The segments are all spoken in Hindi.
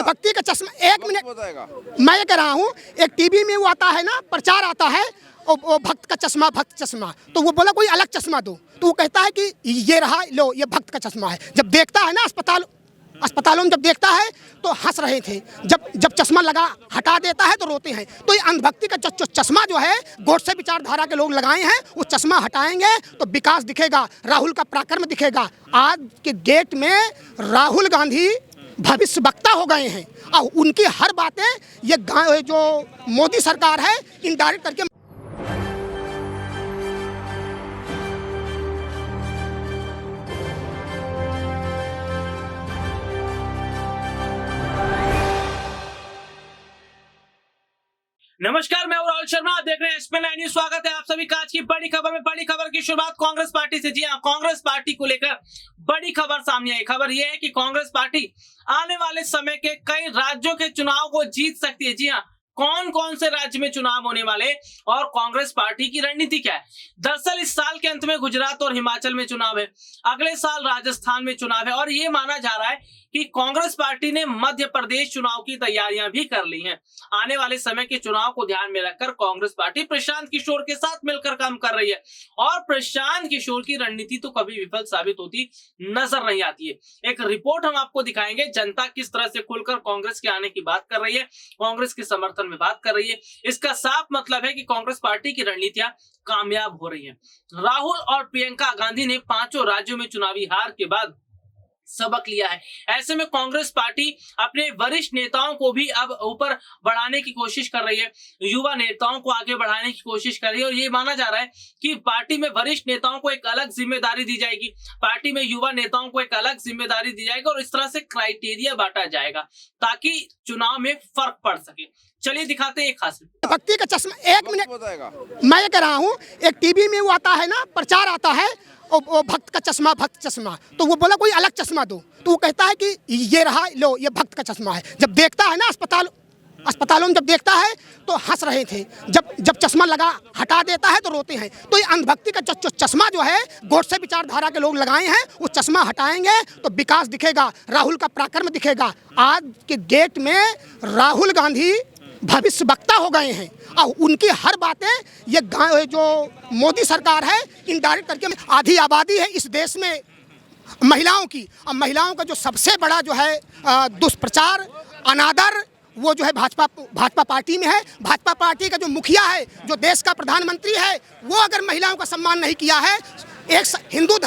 भक्ति का चश्मा। एक मिनट, मैं ये कह रहा हूँ, एक टीवी में वो आता है ना, प्रचार आता है, वो भक्त का चश्मा, भक्त चश्मा, तो वो बोला कोई अलग चश्मा दो, तो वो कहता है कि ये रहा, लो ये भक्त का चश्मा है। जब देखता है ना अस्पतालों में जब देखता है तो हंस रहे थे, जब चश्मा लगा हटा देता है तो रोते हैं। तो ये अंधभक्ति का चश्मा जो है गोडसे विचारधारा के लोग लगाए हैं, वो चश्मा हटाएंगे तो विकास दिखेगा, राहुल का पराक्रम दिखेगा। आज के डेट में राहुल गांधी भविष्य वक्ता हो गए हैं और उनकी हर बातें ये जो मोदी सरकार है इनडायरेक्ट करके। नमस्कार, मैं राहुल शर्मा, आप देख रहे हैं एसपी 9 न्यूज़। स्वागत है आप सभी का आज की बड़ी खबर में। बड़ी खबर की शुरुआत कांग्रेस पार्टी से। जी हां, कांग्रेस पार्टी को लेकर बड़ी खबर सामने आई। खबर यह है कि कांग्रेस पार्टी आने वाले समय के कई राज्यों के चुनाव को जीत सकती है। जी हां, कौन कौन से राज्य में चुनाव होने वाले और कांग्रेस पार्टी की रणनीति क्या है। दरअसल इस साल के अंत में गुजरात और हिमाचल में चुनाव है, अगले साल राजस्थान में चुनाव है और ये माना जा रहा है कि कांग्रेस पार्टी ने मध्य प्रदेश चुनाव की तैयारियां भी कर ली हैं। आने वाले समय के चुनाव को ध्यान में रखकर कांग्रेस पार्टी प्रशांत किशोर के साथ मिलकर काम कर रही है और प्रशांत किशोर की रणनीति तो कभी विफल साबित होती नजर नहीं आती है। एक रिपोर्ट हम आपको दिखाएंगे, जनता किस तरह से खुलकर कांग्रेस के आने की बात कर रही है, कांग्रेस के समर्थन में बात कर रही है। इसका साफ मतलब है कि कांग्रेस पार्टी की रणनीतियां कामयाब हो रही हैं। राहुल और प्रियंका गांधी ने 5 राज्यों में चुनावी हार के बाद सबक लिया है। ऐसे में कांग्रेस पार्टी अपने वरिष्ठ नेताओं को भी अब ऊपर बढ़ाने की कोशिश कर रही है, युवा नेताओं को आगे बढ़ाने की कोशिश कर रही है और ये माना जा रहा है कि पार्टी में वरिष्ठ नेताओं को एक अलग जिम्मेदारी दी जाएगी, पार्टी में युवा नेताओं को एक अलग जिम्मेदारी दी जाएगी और इस तरह से क्राइटेरिया बांटा जाएगा ताकि चुनाव में फर्क पड़ सके। चलिए दिखाते हैं एक खास भक्ति का चश्मा। एक मिनट, मैं ये कह रहा हूँ, एक टीवी में वो आता है ना, प्रचार आता है, वो भक्त का चश्मा, भक्त चश्मा, तो वो बोला कोई अलग चश्मा दो, तो वो कहता है कि ये रहा, लो ये भक्त का चश्मा है। जब देखता है ना अस्पतालों में जब देखता है तो हंस रहे थे, जब चश्मा लगा हटा देता है तो रोते हैं। तो ये अंधभक्ति का चश्मा जो है गोडसे विचारधारा के लोग लगाए हैं, वो चश्मा हटाएंगे तो विकास दिखेगा, राहुल का पराक्रम दिखेगा। आज के डेट में राहुल गांधी भविष्य वक्ता हो गए हैं और उनकी हर बातें ये जो मोदी सरकार है इनडायरेक्ट करके। आधी आबादी है इस देश में महिलाओं की, और महिलाओं का जो सबसे बड़ा जो है दुष्प्रचार, अनादर, वो जो है भाजपा पार्टी में है। भाजपा पार्टी का जो मुखिया है, जो देश का प्रधानमंत्री है, वो अगर महिलाओं का सम्मान नहीं किया है। एक हिंदू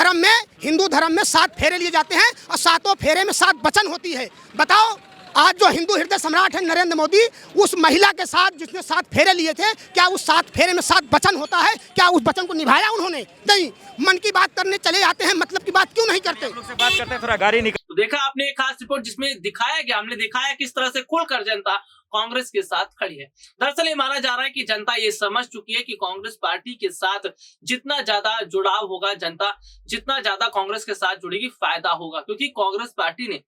धर्म में 7 फेरे लिए जाते हैं और 7 फेरे में 7 वचन होती है। बताओ, आज जो हिंदू हृदय सम्राट है नरेंद्र मोदी, उस महिला के साथ जिसने 7 फेरे लिए थे, क्या उस 7 फेरे में 7 वचन होता है? क्या उस वचन को निभाया उन्होंने? नहीं। मन की बात करने चले जाते हैं, मतलब की बात क्यों नहीं करते? बात करते हैं, थोड़ा गाड़ी निकल। तो देखा आपने एक खास रिपोर्ट जिसमें दिखाया गया, हमने दिखाया किस तरह से खुलकर जनता कांग्रेस के साथ खड़ी है। दरअसल ये माना जा रहा है कि जनता ये समझ चुकी है कि कांग्रेस पार्टी के साथ जितना ज्यादा जुड़ाव होगा, जनता जितना ज्यादा कांग्रेस के साथ जुड़ेगी, फायदा होगा, क्योंकि कांग्रेस पार्टी ने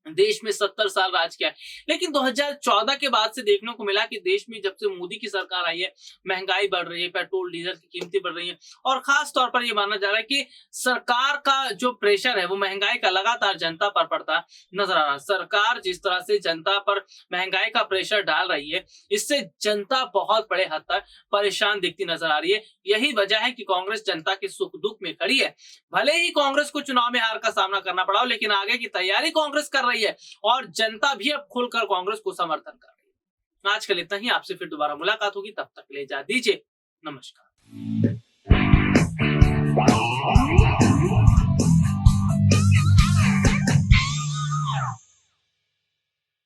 देश में 70 साल राज किया है। लेकिन 2014 के बाद से देखने को मिला कि देश में जब से मोदी की सरकार आई है, महंगाई बढ़ रही है, पेट्रोल डीजल की कीमतें बढ़ रही हैं और खास तौर पर यह माना जा रहा है कि सरकार का जो प्रेशर है वो महंगाई का लगातार जनता पर पड़ता नजर आ रहा है। सरकार जिस तरह से जनता पर महंगाई का प्रेशर डाल रही है, इससे जनता बहुत बड़े हद तक परेशान दिखती नजर आ रही है। यही वजह है कि कांग्रेस जनता के सुख दुख में खड़ी है। भले ही कांग्रेस को चुनाव में हार का सामना करना पड़ा हो, लेकिन आगे की तैयारी कांग्रेस कर रही है और जनता भी अब खुलकर कांग्रेस को समर्थन कर रही है। आज के लिए इतना ही, आपसे फिर दोबारा मुलाकात होगी, तब तक ले जा दीजिए, नमस्कार।